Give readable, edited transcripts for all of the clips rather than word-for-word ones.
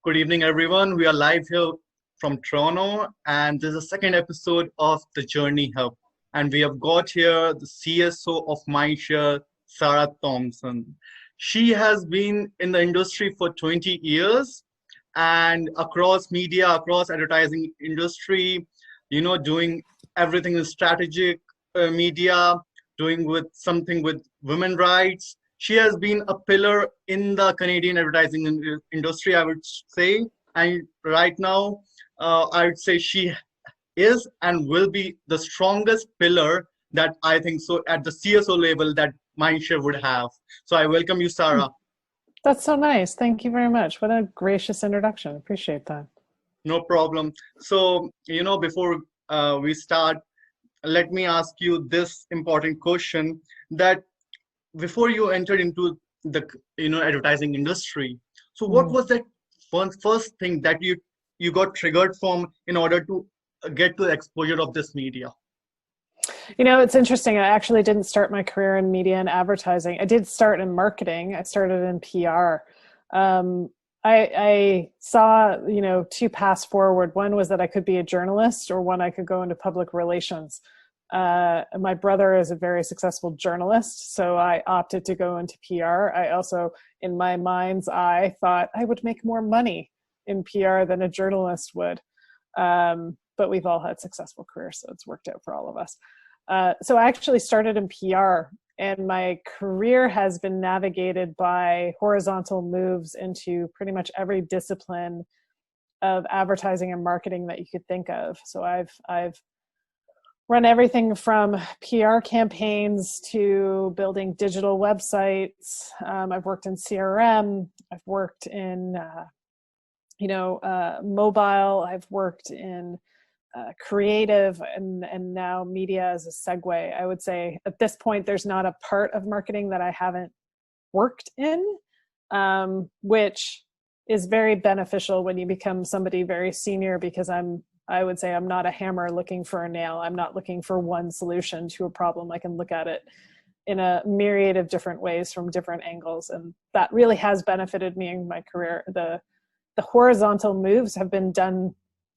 Good evening, everyone. We are live here from Toronto, and this is the second episode of the Journey Hub. And we have got here the CSO of Mindshare, Sarah Thompson. She has been in the industry for 20 years and across media, across advertising industry, doing everything in strategic media, doing with something with women rights. She has been a pillar in the Canadian advertising industry, I would say. And right now, I would say she is and will be the strongest pillar that I think so at the CSO level that Mindshare would have. So I welcome you, Sarah. That's so nice. Thank you very much. What a gracious introduction. Appreciate that. No problem. So, before we start, let me ask you this important question that before you entered into the advertising industry, so what was that first thing that you got triggered from in order to get to the exposure of this media? It's interesting. I actually didn't start my career in media and advertising. I did start in marketing. I started in PR. I saw, two paths forward. One was that I could be a journalist, or one I could go into public relations. My brother is a very successful journalist, so I opted to go into PR. I also, in my mind's eye, thought I would make more money in PR than a journalist would. But we've all had successful careers, so it's worked out for all of us. So I actually started in PR, and my career has been navigated by horizontal moves into pretty much every discipline of advertising and marketing that you could think of. So I've run everything from PR campaigns to building digital websites. I've worked in CRM. I've worked in, mobile. I've worked in creative, and now media as a segue. I would say at this point, there's not a part of marketing that I haven't worked in, which is very beneficial when you become somebody very senior, because I would say I'm not a hammer looking for a nail. I'm not looking for one solution to a problem. I can look at it in a myriad of different ways from different angles. And that really has benefited me in my career. The horizontal moves have been done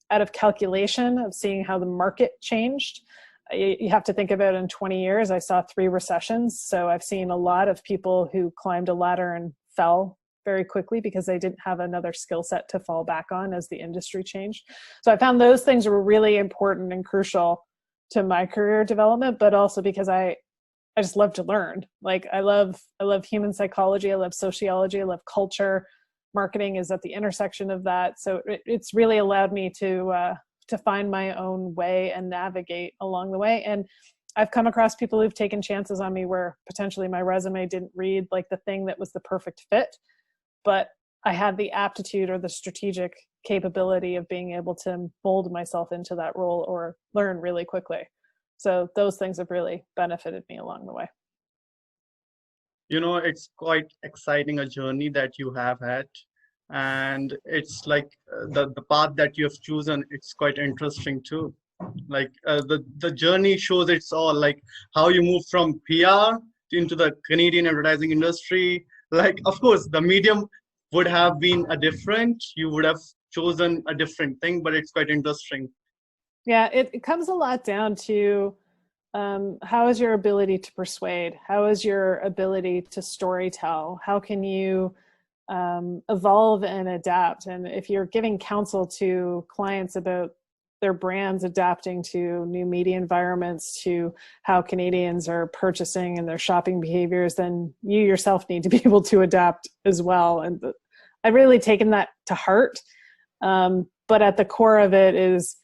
out of calculation of seeing how the market changed. You have to think about it in 20 years. I saw 3 recessions. So I've seen a lot of people who climbed a ladder and fell very quickly because they didn't have another skill set to fall back on as the industry changed. So I found those things were really important and crucial to my career development, but also because I just love to learn. Like I love human psychology. I love sociology. I love culture. Marketing is at the intersection of that. So it's really allowed me to find my own way and navigate along the way. And I've come across people who've taken chances on me where potentially my resume didn't read like the thing that was the perfect fit, but I had the aptitude or the strategic capability of being able to mold myself into that role or learn really quickly. So those things have really benefited me along the way. It's quite exciting a journey that you have had, and it's like the path that you have chosen, it's quite interesting too. Like the journey shows it's all like how you move from PR into the Canadian advertising industry. Like, of course, the medium would have been you would have chosen a different thing, but it's quite interesting. Yeah, it comes a lot down to how is your ability to persuade? How is your ability to storytell? How can you evolve and adapt? And if you're giving counsel to clients about their brands adapting to new media environments, to how Canadians are purchasing and their shopping behaviors, then you yourself need to be able to adapt as well. And I've really taken that to heart. But at the core of it is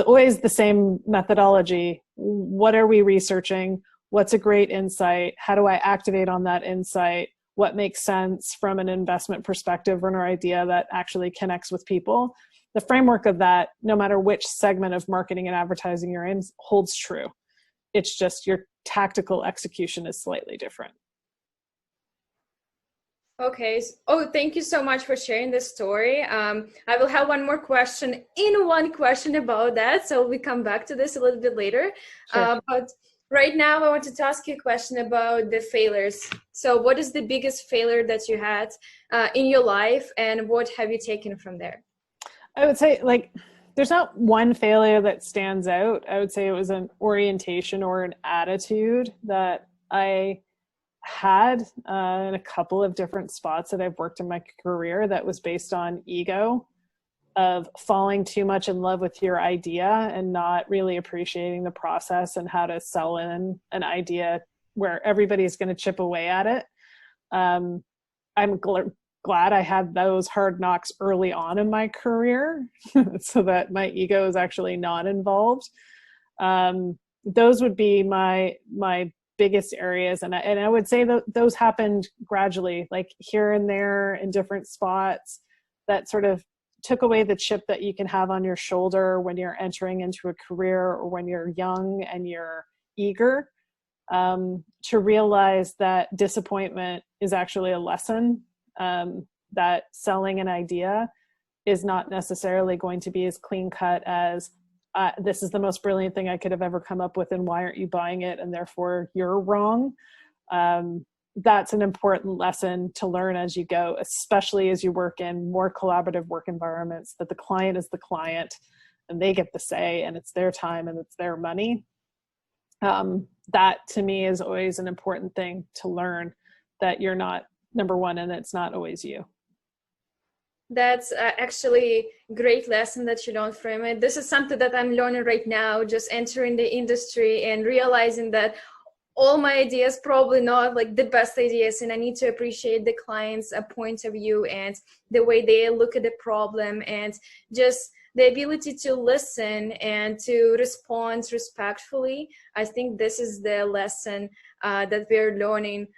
always the same methodology. What are we researching? What's a great insight? How do I activate on that insight? What makes sense from an investment perspective or an idea that actually connects with people? The framework of that, no matter which segment of marketing and advertising you're in, holds true. It's just your tactical execution is slightly different. Okay. Oh, thank you so much for sharing this story. I will have one more question about that. So we come back to this a little bit later. Sure. But Right now, I wanted to ask you a question about the failures. So what is the biggest failure that you had in your life, and what have you taken from there? I would say, like, there's not one failure that stands out. I would say it was an orientation or an attitude that I had in a couple of different spots that I've worked in my career that was based on ego, of falling too much in love with your idea and not really appreciating the process and how to sell in an idea where everybody's going to chip away at it. I'm glad I had those hard knocks early on in my career so that my ego is actually not involved. Those would be my biggest areas. And I would say that those happened gradually, like here and there in different spots, that sort of took away the chip that you can have on your shoulder when you're entering into a career or when you're young and you're eager, to realize that disappointment is actually a lesson, that selling an idea is not necessarily going to be as clean cut as this is the most brilliant thing I could have ever come up with, and why aren't you buying it, and therefore you're wrong. That's an important lesson to learn as you go, especially as you work in more collaborative work environments, that the client is the client and they get the say, and it's their time and it's their money. That to me is always an important thing to learn, that you're not number one and it's not always you. That's actually a great lesson that you don't frame it. This is something that I'm learning right now, just entering the industry and realizing that all my ideas probably not like the best ideas, and I need to appreciate the client's point of view and the way they look at the problem, and just the ability to listen and to respond respectfully. I think this is the lesson that we're learning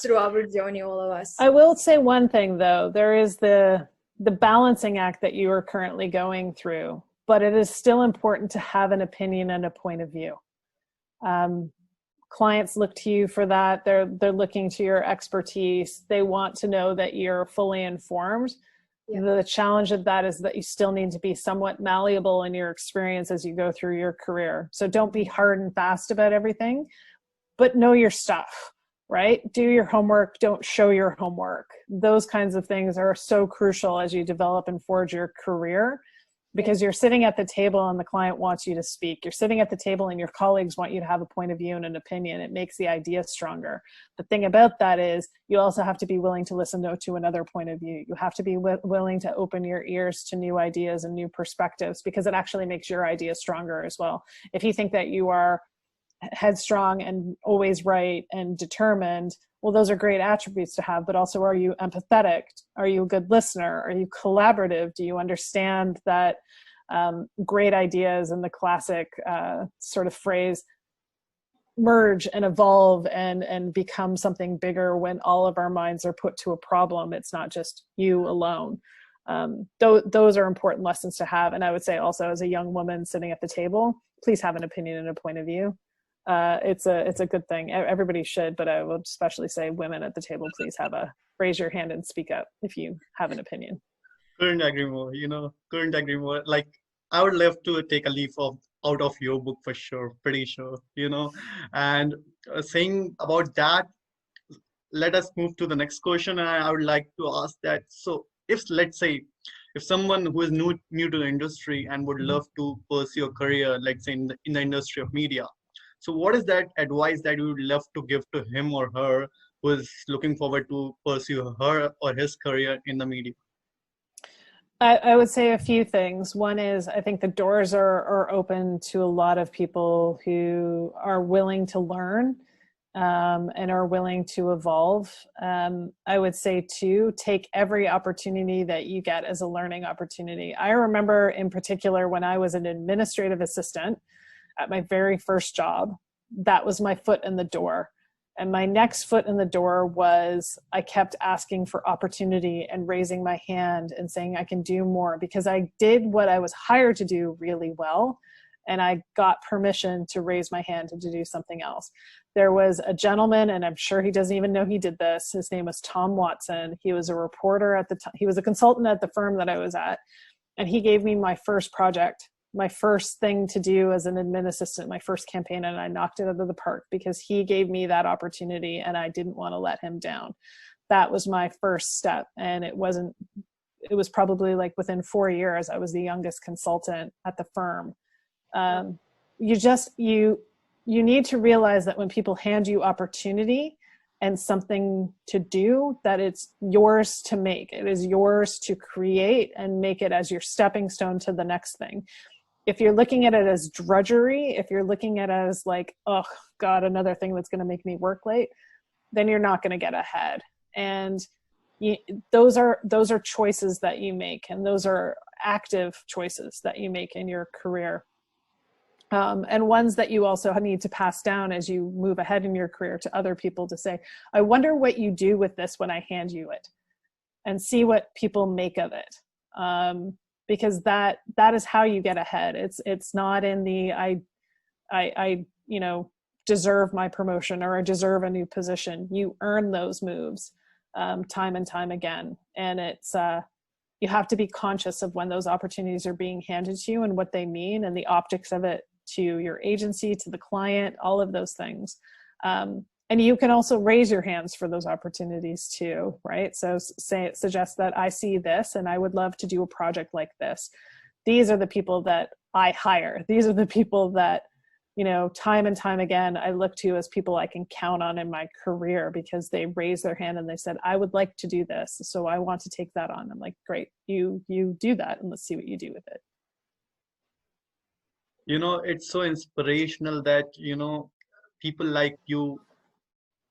through our journey, all of us. I will say one thing though, there is the balancing act that you are currently going through, but it is still important to have an opinion and a point of view. Clients look to you for that. They're looking to your expertise. They want to know that you're fully informed. Yeah. The challenge of that is that you still need to be somewhat malleable in your experience as you go through your career. So don't be hard and fast about everything, but know your stuff, right? Do your homework. Don't show your homework. Those kinds of things are so crucial as you develop and forge your career, because you're sitting at the table and the client wants you to speak. You're sitting at the table and your colleagues want you to have a point of view and an opinion. It makes the idea stronger. The thing about that is you also have to be willing to listen to another point of view. You have to be willing to open your ears to new ideas and new perspectives, because it actually makes your idea stronger as well. If you think that you are headstrong and always right and determined, well, those are great attributes to have, but also, are you empathetic? Are you a good listener? Are you collaborative? Do you understand that great ideas, and the classic sort of phrase, merge and evolve and become something bigger when all of our minds are put to a problem? It's not just you alone. Those are important lessons to have. And I would say also, as a young woman sitting at the table, please have an opinion and a point of view. It's a good thing. Everybody should, but I would especially say women at the table, please raise your hand and speak up if you have an opinion. Couldn't agree more, couldn't agree more. Like, I would love to take a leaf out of your book for sure, pretty sure, and saying about that, let us move to the next question. And I would like to ask that, so let's say, if someone who is new to the industry and would love to pursue a career, let's say in the industry of media, so what is that advice that you would love to give to him or her who is looking forward to pursue her or his career in the media? I would say a few things. One is, I think the doors are open to a lot of people who are willing to learn and are willing to evolve. I would say two, take every opportunity that you get as a learning opportunity. I remember in particular when I was an administrative assistant at my very first job, that was my foot in the door. And my next foot in the door was, I kept asking for opportunity and raising my hand and saying I can do more, because I did what I was hired to do really well. And I got permission to raise my hand and to do something else. There was a gentleman, and I'm sure he doesn't even know he did this. His name was Tom Watson. He was a reporter at the time. He was a consultant at the firm that I was at. And he gave me my first project my first thing to do as an admin assistant, my first campaign, and I knocked it out of the park because he gave me that opportunity and I didn't want to let him down. That was my first step. And it was probably like within 4 years, I was the youngest consultant at the firm. You need to realize that when people hand you opportunity and something to do, that it's yours to make. It is yours to create and make it as your stepping stone to the next thing. If you're looking at it as drudgery, if you're looking at it as like, oh God, another thing that's going to make me work late, then you're not going to get ahead. And those are choices that you make, and those are active choices that you make in your career. And ones that you also need to pass down as you move ahead in your career to other people to say, I wonder what you do with this when I hand you it, and see what people make of it. Because that is how you get ahead. It's not in the, I deserve my promotion or I deserve a new position. You earn those moves time and time again. And it's, you have to be conscious of when those opportunities are being handed to you and what they mean and the optics of it to your agency, to the client, all of those things. And you can also raise your hands for those opportunities too, right? So suggest that I see this and I would love to do a project like this. These are the people that I hire. These are the people that, time and time again, I look to as people I can count on in my career because they raised their hand and they said, I would like to do this. So I want to take that on. I'm like, great, you do that and let's see what you do with it. It's so inspirational that, people like you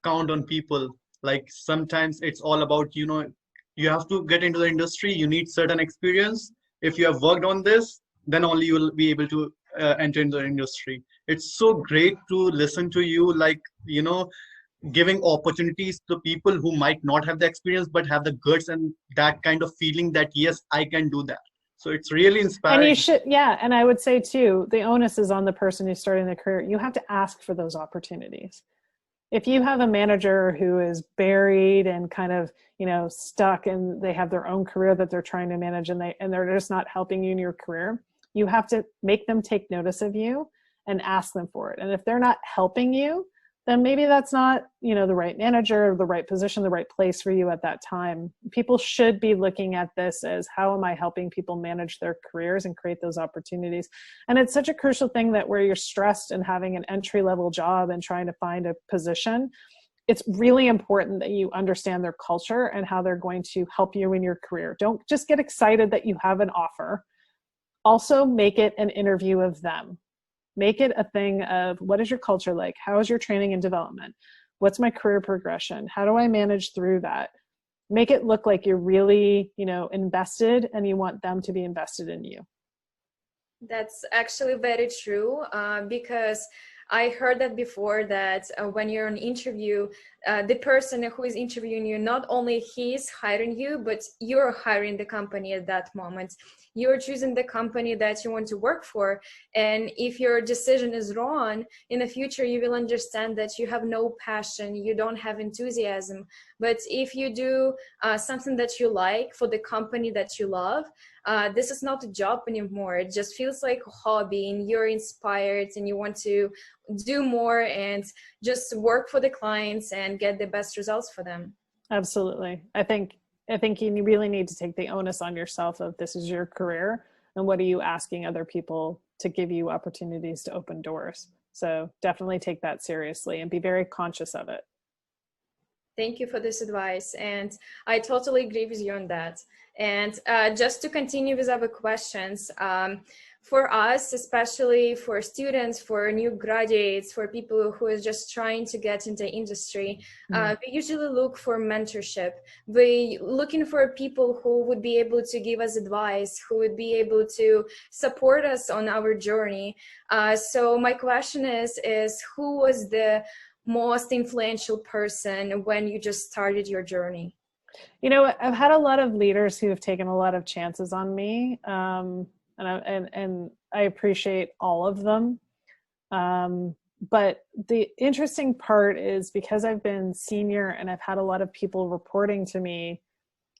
count on people. Like sometimes it's all about, you have to get into the industry, you need certain experience. If you have worked on this, then only you will be able to enter into the industry. It's so great to listen to you, like, giving opportunities to people who might not have the experience, but have the guts and that kind of feeling that, yes, I can do that. So it's really inspiring. And you should, yeah. And I would say too, the onus is on the person who's starting their career. You have to ask for those opportunities. If you have a manager who is buried and kind of, stuck and they have their own career that they're trying to manage and they're just not helping you in your career, you have to make them take notice of you and ask them for it. And if they're not helping you, then maybe that's not, the right manager, the right position, the right place for you at that time. People should be looking at this as, how am I helping people manage their careers and create those opportunities? And it's such a crucial thing that where you're stressed and having an entry-level job and trying to find a position, it's really important that you understand their culture and how they're going to help you in your career. Don't just get excited that you have an offer. Also make it an interview of them. Make it a thing of, what is your culture like? How is your training and development? What's my career progression? How do I manage through that? Make it look like you're really, invested and you want them to be invested in you. That's actually very true, because I heard that before, that when you're on interview, the person who is interviewing you, not only he's hiring you, but you're hiring the company at that moment. You're choosing the company that you want to work for. And if your decision is wrong, in the future, you will understand that you have no passion, you don't have enthusiasm. But if you do something that you like for the company that you love, this is not a job anymore. It just feels like a hobby and you're inspired and you want to do more and just work for the clients and get the best results for them. Absolutely. I think you really need to take the onus on yourself of, this is your career and what are you asking other people to give you opportunities to open doors. So definitely take that seriously and be very conscious of it. Thank you for this advice. And I totally agree with you on that. And just to continue with our questions, for us, especially for students, for new graduates, for people who is just trying to get into industry, we usually look for mentorship. We looking for people who would be able to give us advice, who would be able to support us on our journey. So my question is who was the most influential person when you just started your journey? I've had a lot of leaders who have taken a lot of chances on me, and I appreciate all of them. But the interesting part is, because I've been senior and I've had a lot of people reporting to me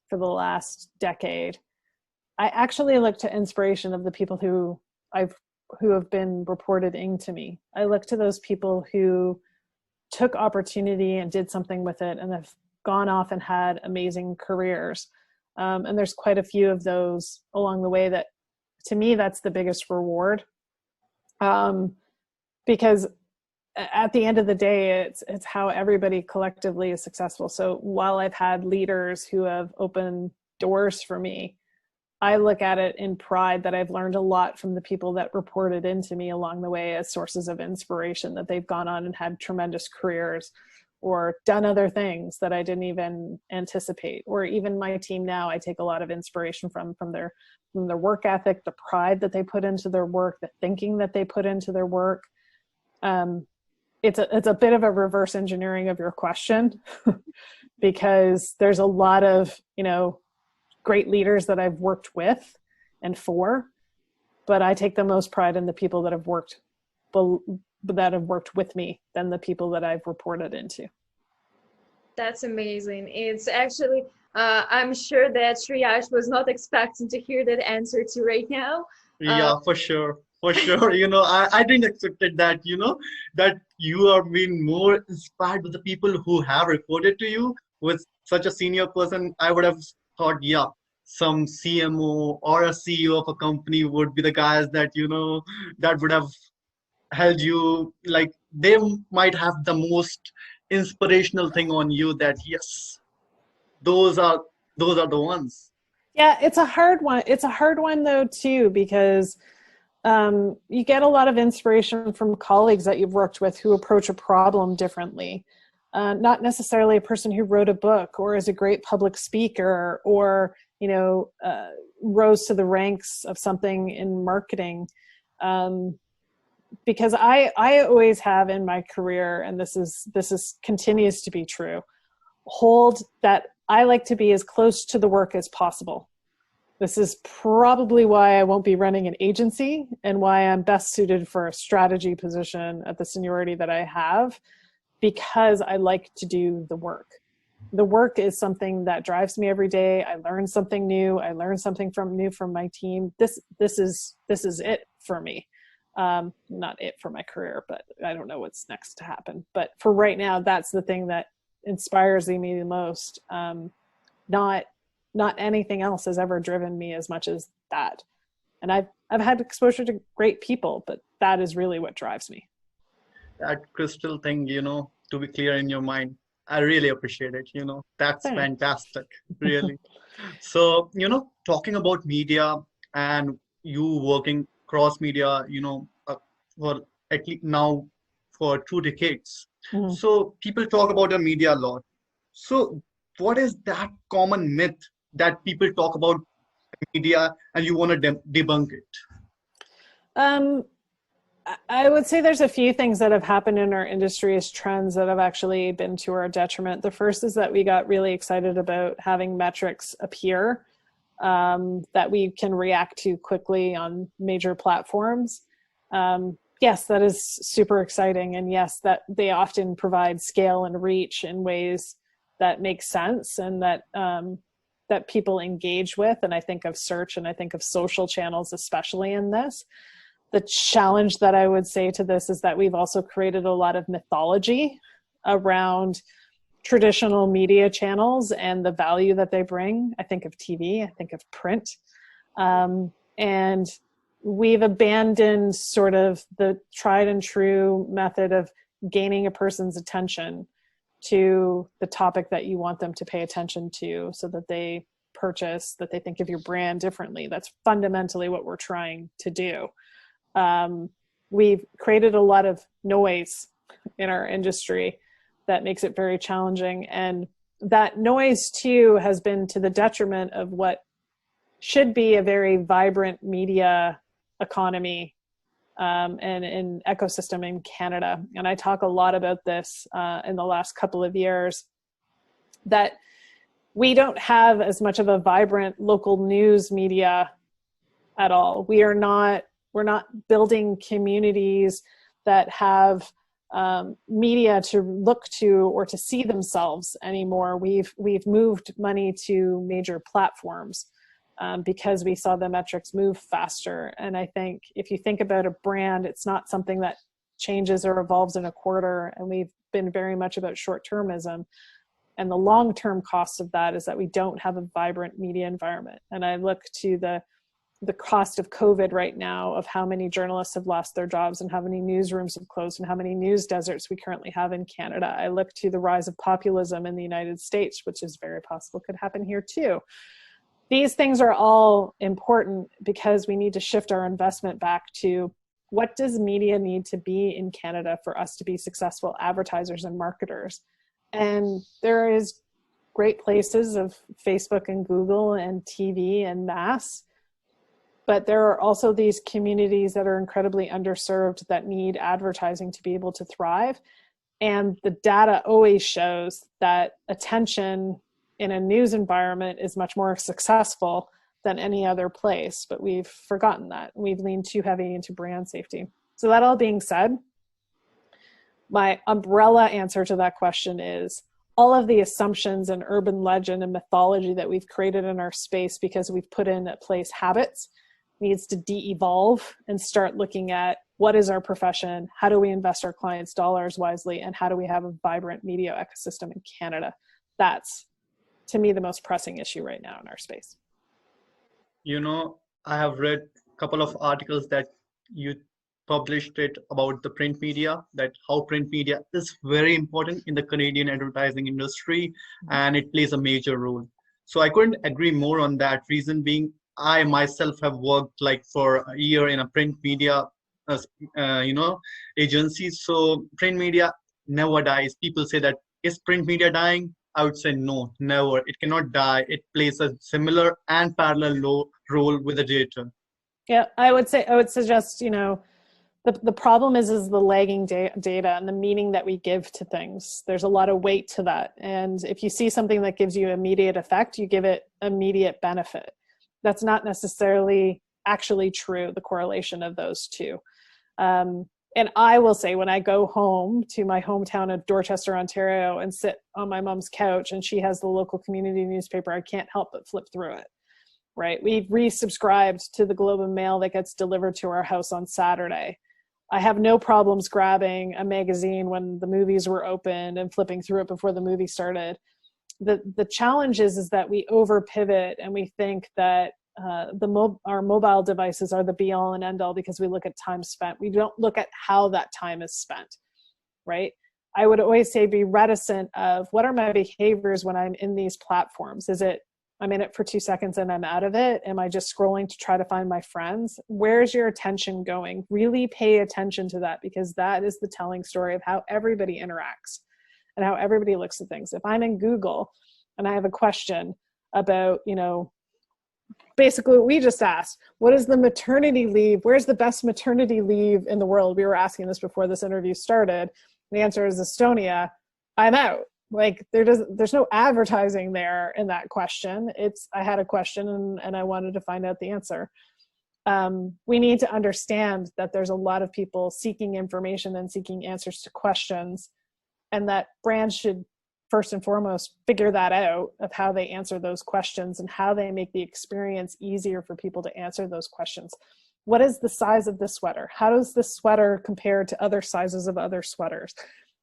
for the last decade, I actually look to inspiration of the people who who have been reported into me. I look to those people who took opportunity and did something with it and have gone off and had amazing careers. And there's quite a few of those along the way that, to me, that's the biggest reward. Because at the end of the day, it's how everybody collectively is successful. So while I've had leaders who have opened doors for me, I look at it in pride that I've learned a lot from the people that reported into me along the way as sources of inspiration, that they've gone on and had tremendous careers or done other things that I didn't even anticipate. Or even my team now, I take a lot of inspiration from their work ethic, the pride that they put into their work, the thinking that they put into their work. It's a bit of a reverse engineering of your question because there's a lot of, great leaders that I've worked with and for, but I take the most pride in the people that have worked with me than the people that I've reported into. That's amazing. It's actually, I'm sure that Triage was not expecting to hear that answer to right now. Yeah, for sure. For sure. I didn't expect that, that you are being more inspired with the people who have reported to you. With such a senior person, I would have thought, yeah, some CMO or a CEO of a company would be the guys that, that would have held you, like they might have the most inspirational thing on you that, yes, those are the ones. Yeah, it's a hard one. It's a hard one though, too, because you get a lot of inspiration from colleagues that you've worked with who approach a problem differently. Not necessarily a person who wrote a book or is a great public speaker or, rose to the ranks of something in marketing. Because I always have in my career, and this is continues to be true, hold that I like to be as close to the work as possible. This is probably why I won't be running an agency and why I'm best suited for a strategy position at the seniority that I have, because I like to do the work. The work is something that drives me every day. I learn something new. I learn something new from my team. This is it for me. Not it for my career, but I don't know what's next to happen. But for right now, that's the thing that inspires me the most. Not anything else has ever driven me as much as that. And I've had exposure to great people, but that is really what drives me. That crystal thing, to be clear in your mind, I really appreciate it. That's Thanks. fantastic, really. So, talking about media and you working cross media, for at least now for 2 decades. Mm-hmm. So people talk about the media a lot. So what is that common myth that people talk about media and you want to debunk it? I would say there's a few things that have happened in our industry as trends that have actually been to our detriment. The first is that we got really excited about having metrics appear that we can react to quickly on major platforms. Yes, that is super exciting. And yes, that they often provide scale and reach in ways that make sense and that that people engage with. And I think of search and I think of social channels, especially in this. The challenge that I would say to this is that we've also created a lot of mythology around traditional media channels and the value that they bring. I think of TV, I think of print. And we've abandoned sort of the tried and true method of gaining a person's attention to the topic that you want them to pay attention to so that they purchase, that they think of your brand differently. That's fundamentally what we're trying to do. We've created a lot of noise in our industry that makes it very challenging. And that noise too has been to the detriment of what should be a very vibrant media economy and an ecosystem in Canada. And I talk a lot about this in the last couple of years, that we don't have as much of a vibrant local news media at all. We're not building communities that have media to look to or to see themselves anymore. We've moved money to major platforms. because we saw the metrics move faster. And I think if you think about a brand, it's not something that changes or evolves in a quarter. And we've been very much about short-termism. And the long-term cost of that is that we don't have a vibrant media environment. And I look to the cost of COVID right now, of how many journalists have lost their jobs and how many newsrooms have closed and how many news deserts we currently have in Canada. I look to the rise of populism in the United States, which is very possible could happen here too. These things are all important because we need to shift our investment back to what does media need to be in Canada for us to be successful advertisers and marketers? And there is great places of Facebook and Google and TV and mass, but there are also these communities that are incredibly underserved that need advertising to be able to thrive. And the data always shows that attention in a news environment is much more successful than any other place, but we've forgotten that. We've leaned too heavy into brand safety. So that all being said, my umbrella answer to that question is all of the assumptions and urban legend and mythology that we've created in our space because we've put in place habits needs to de-evolve and start looking at what is our profession, how do we invest our clients' dollars wisely, and how do we have a vibrant media ecosystem in Canada? That's, to me, the most pressing issue right now in our space. You know, I have read a couple of articles that you published it about the print media, that how print media is very important in the Canadian advertising industry, and it plays a major role. So I couldn't agree more on that. Reason being, I myself have worked like for a year in a print media, agency. So print media never dies. People say that, is print media dying? I would say no, never. It cannot die. It plays a similar and parallel role with the data. Yeah, I would suggest, the problem is the lagging data and the meaning that we give to things. There's a lot of weight to that. And if you see something that gives you immediate effect, you give it immediate benefit. That's not necessarily actually true, the correlation of those two. And I will say, when I go home to my hometown of Dorchester, Ontario, and sit on my mom's couch and she has the local community newspaper, I can't help but flip through it, right? We've resubscribed to the Globe and Mail that gets delivered to our house on Saturday. I have no problems grabbing a magazine when the movies were open and flipping through it before the movie started. The challenge is that we over pivot and we think that our mobile devices are the be all and end all because we look at time spent. We don't look at how that time is spent, right? I would always say be reticent of what are my behaviors when I'm in these platforms. Is it I'm in it for 2 seconds and I'm out of it? Am I just scrolling to try to find my friends? Where's your attention going? Really pay attention to that, because that is the telling story of how everybody interacts and how everybody looks at things. If I'm in Google and I have a question about, basically what we just asked, what is the maternity leave? Where's the best maternity leave in the world? We were asking this before this interview started. The answer is Estonia. I'm out. Like there's no advertising there in that question. I had a question and I wanted to find out the answer. We need to understand that there's a lot of people seeking information and seeking answers to questions, and that brands should first and foremost figure that out, of how they answer those questions and how they make the experience easier for people to answer those questions. What is the size of this sweater? How does this sweater compare to other sizes of other sweaters?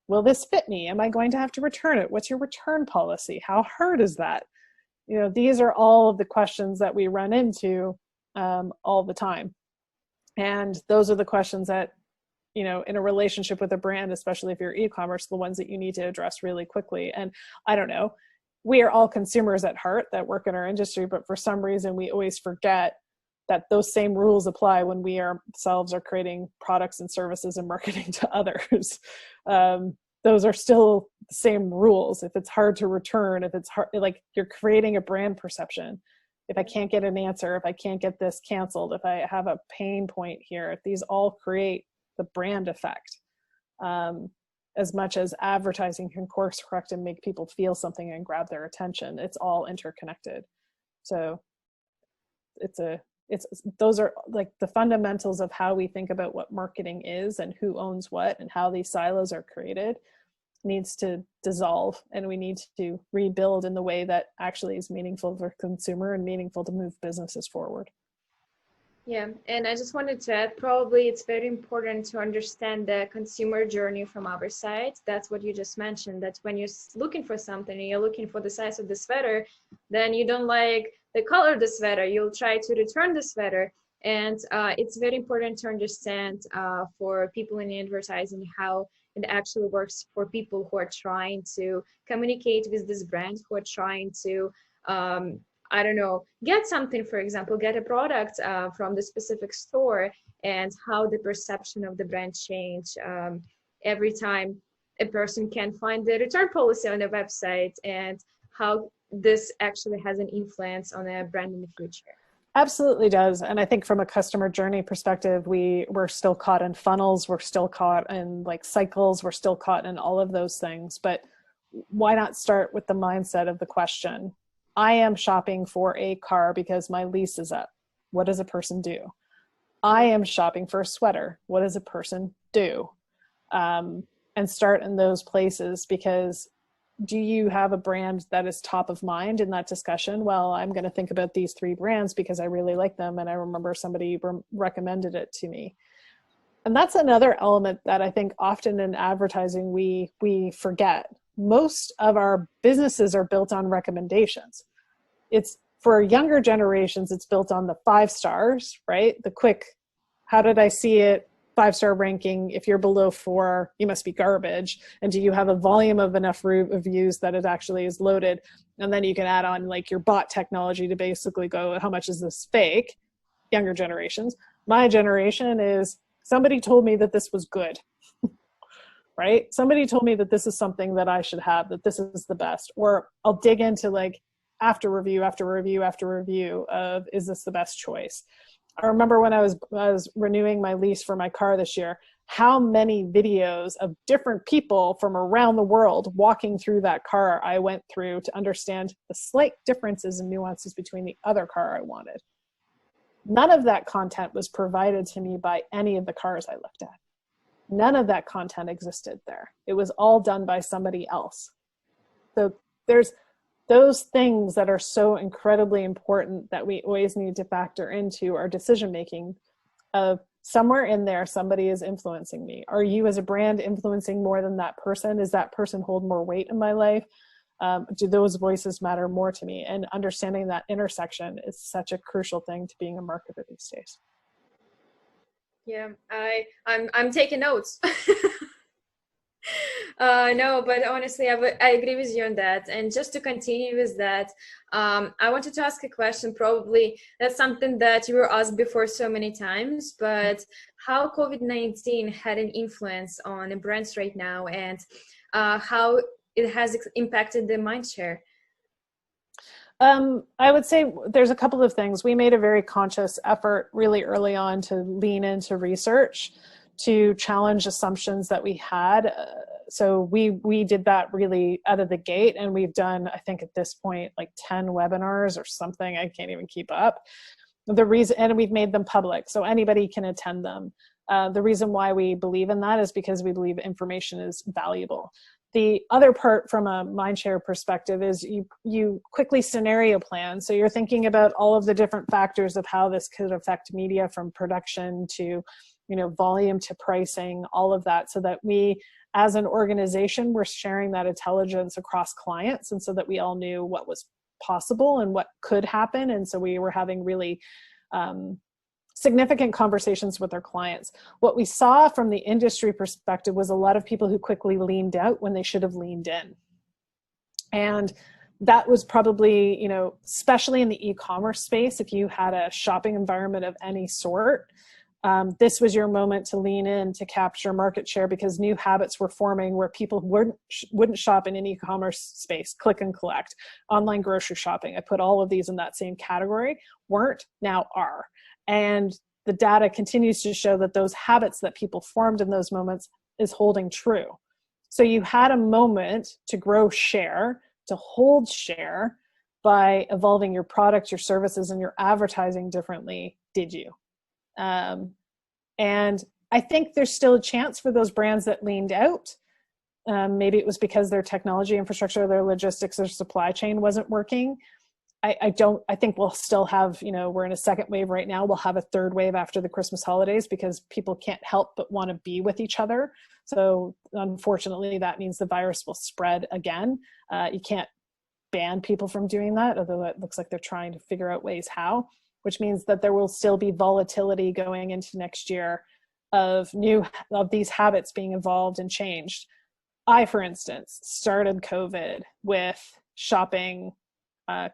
Will this fit me? Am I going to have to return it? What's your return policy? How hard is that? These are all of the questions that we run into all the time. And those are the questions that, in a relationship with a brand, especially if you're e-commerce, the ones that you need to address really quickly. And I don't know, we are all consumers at heart that work in our industry, but for some reason we always forget that those same rules apply when we ourselves are creating products and services and marketing to others. Those are still the same rules. If it's hard to return, if it's hard, like you're creating a brand perception. If I can't get an answer, if I can't get this canceled, if I have a pain point here, if these all create the brand effect, as much as advertising can course correct and make people feel something and grab their attention, it's all interconnected. So those are like the fundamentals of how we think about what marketing is and who owns what and how these silos are created. needs to dissolve, and we need to rebuild in the way that actually is meaningful for consumer and meaningful to move businesses forward. Yeah, and I just wanted to add, probably it's very important to understand the consumer journey from our side. That's what you just mentioned, that when you're looking for something and you're looking for the size of the sweater, then you don't like the color of the sweater, you'll try to return the sweater. And it's very important to understand for people in advertising how it actually works for people who are trying to communicate with this brand, who are trying to I don't know, get something, for example, get a product from the specific store, and how the perception of the brand change every time a person can find the return policy on the website, and how this actually has an influence on a brand in the future. Absolutely does. And I think from a customer journey perspective, we're still caught in funnels, we're still caught in like cycles, we're still caught in all of those things. But why not start with the mindset of the question? I am shopping for a car because my lease is up. What does a person do? I am shopping for a sweater. What does a person do? And start in those places, because do you have a brand that is top of mind in that discussion? Well, I'm going to think about these 3 brands because I really like them, and I remember somebody recommended it to me. And that's another element that I think often in advertising we forget. Most of our businesses are built on recommendations. It's for younger generations, it's built on the 5 stars, right? The quick, how did I see it? 5-star ranking. If you're below 4, you must be garbage. And do you have a volume of enough reviews that it actually is loaded? And then you can add on like your bot technology to basically go, how much is this fake? Younger generations. My generation is, somebody told me that this was good, right? Somebody told me that this is something that I should have, that this is the best. Or I'll dig into like after review, after review, after review of, is this the best choice? I remember when I was renewing my lease for my car this year, how many videos of different people from around the world walking through that car I went through to understand the slight differences and nuances between the other car I wanted. None of that content was provided to me by any of the cars I looked at. None of that content existed there. It was all done by somebody else. So there's those things that are so incredibly important that we always need to factor into our decision making. Of somewhere in there, somebody is influencing me. Are you as a brand influencing more than that person? Does that person hold more weight in my life? Do those voices matter more to me? And understanding that intersection is such a crucial thing to being a marketer these days. Yeah, I'm taking notes. No, but honestly, I agree with you on that. And just to continue with that, I wanted to ask a question. Probably that's something that you were asked before so many times, but how COVID-19 had an influence on brands right now, and how it has impacted the mindshare? I would say there's a couple of things. We made a very conscious effort really early on to lean into research, to challenge assumptions that we had. So we did that really out of the gate, and we've done, I think at this point, like 10 webinars or something. I can't even keep up. The reason, and we've made them public, so anybody can attend them. The reason why we believe in that is because we believe information is valuable. The other part from a mindshare perspective is you quickly scenario plan. So you're thinking about all of the different factors of how this could affect media, from production to, volume to pricing, all of that, so that we, as an organization, we're sharing that intelligence across clients, and so that we all knew what was possible and what could happen. And so we were having really significant conversations with our clients. What we saw from the industry perspective was a lot of people who quickly leaned out when they should have leaned in. And that was probably, especially in the e-commerce space, if you had a shopping environment of any sort, this was your moment to lean in to capture market share, because new habits were forming where people wouldn't shop in an e-commerce space, click and collect, online grocery shopping. I put all of these in that same category, weren't, now are. And the data continues to show that those habits that people formed in those moments is holding true. So you had a moment to grow share, to hold share by evolving your product, your services, and your advertising differently. Did you? And I think there's still a chance for those brands that leaned out Maybe it was because their technology infrastructure, their logistics, their supply chain wasn't working. I think we'll still have, we're in a second wave right now. We'll have a third wave after the Christmas holidays because people can't help but want to be with each other. So unfortunately, that means the virus will spread again. You can't ban people from doing that, although it looks like they're trying to figure out ways how, which means that there will still be volatility going into next year of these habits being evolved and changed. I, for instance, started COVID with shopping,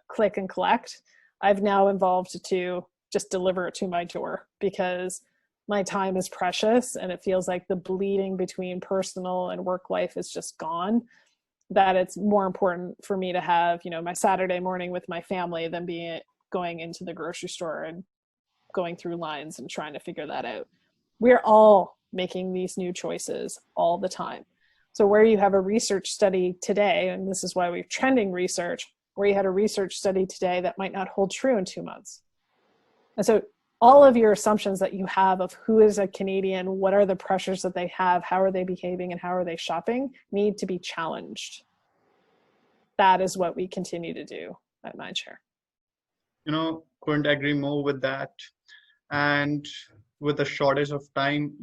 click and collect. I've now evolved to just deliver it to my door because my time is precious and it feels like the bleeding between personal and work life is just gone, that it's more important for me to have, my Saturday morning with my family than going into the grocery store and going through lines and trying to figure that out. We're all making these new choices all the time. So where you have a research study today, and this is why we're trending research, where you had a research study today that might not hold true in 2 months. And so all of your assumptions that you have of who is a Canadian, what are the pressures that they have, how are they behaving, and how are they shopping, need to be challenged. That is what we continue to do at Mindshare. Couldn't agree more with that. And with the shortage of time,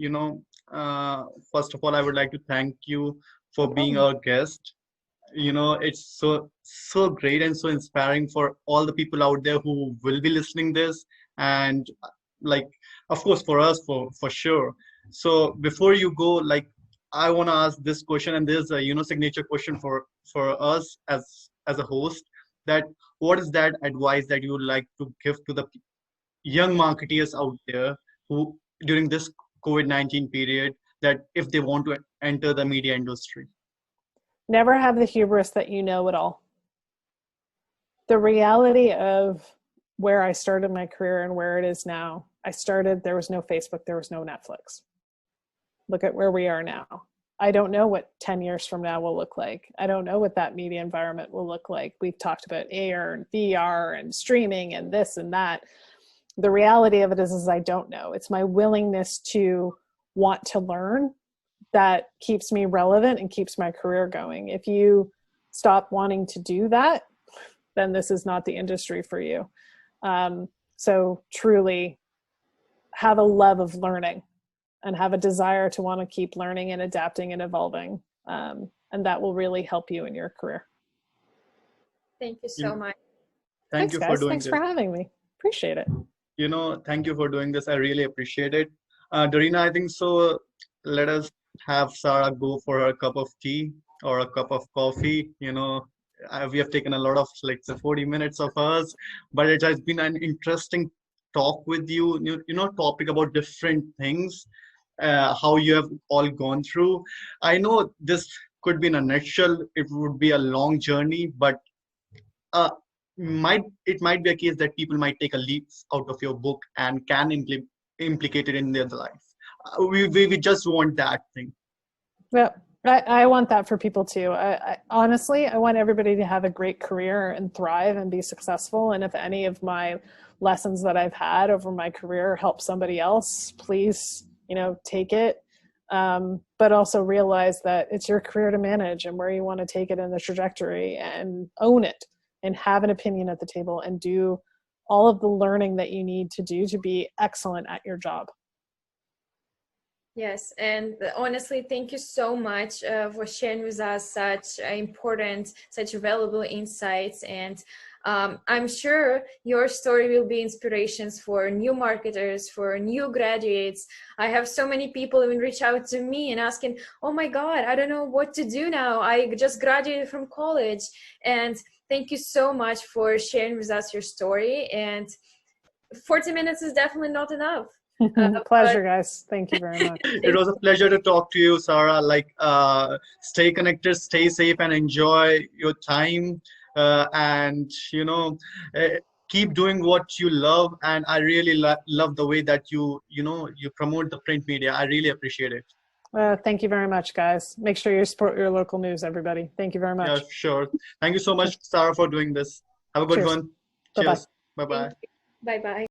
first of all, I would like to thank you for being our guest. It's so great and so inspiring for all the people out there who will be listening this, and of course for us for sure. So before you go, I want to ask this question, and there's a signature question for us as a host, that what is that advice that you would like to give to the young marketeers out there who during this COVID-19 period, that if they want to enter the media industry? Never have the hubris that you know it all. The reality of where I started my career and where it is now, there was no Facebook, there was no Netflix. Look at where we are now. I don't know what 10 years from now will look like. I don't know what that media environment will look like. We've talked about AR and VR and streaming and this and that. The reality of it is I don't know. It's my willingness to want to learn that keeps me relevant and keeps my career going. If you stop wanting to do that, then this is not the industry for you. So truly have a love of learning and have a desire to want to keep learning and adapting and evolving. And that will really help you in your career. Thank you so much. Thanks, guys. Thanks for having me. Appreciate it. Thank you for doing this. I really appreciate it. Dorina, I think so. Let us have Sarah go for her cup of tea or a cup of coffee. We have taken a lot of 40 minutes of us, but it has been an interesting talk with you. Topic about different things, how you have all gone through. I know this could be in a nutshell. It would be a long journey, but it might be a case that people might take a leaf out of your book and can implicate it in their life. We just want that thing. Yeah, I want that for people too. I honestly, I want everybody to have a great career and thrive and be successful. And if any of my lessons that I've had over my career help somebody else, please, take it. But also realize that it's your career to manage and where you want to take it in the trajectory, and own it and have an opinion at the table and do all of the learning that you need to do to be excellent at your job. Yes, and honestly, thank you so much for sharing with us such important, such valuable insights. And I'm sure your story will be inspirations for new marketers, for new graduates. I have so many people even reach out to me and asking, oh my God, I don't know what to do now. I just graduated from college. And thank you so much for sharing with us your story. And 40 minutes is definitely not enough. Pleasure, guys. Thank you very much. It was a pleasure to talk to you, Sarah. Stay connected, stay safe, and enjoy your time. And keep doing what you love. And I really love the way that you promote the print media. I really appreciate it. Thank you very much, guys. Make sure you support your local news, everybody. Thank you very much. Yeah, sure. Thank you so much, Sarah, for doing this. Have a good one. Bye-bye. Cheers. Bye-bye. Bye-bye.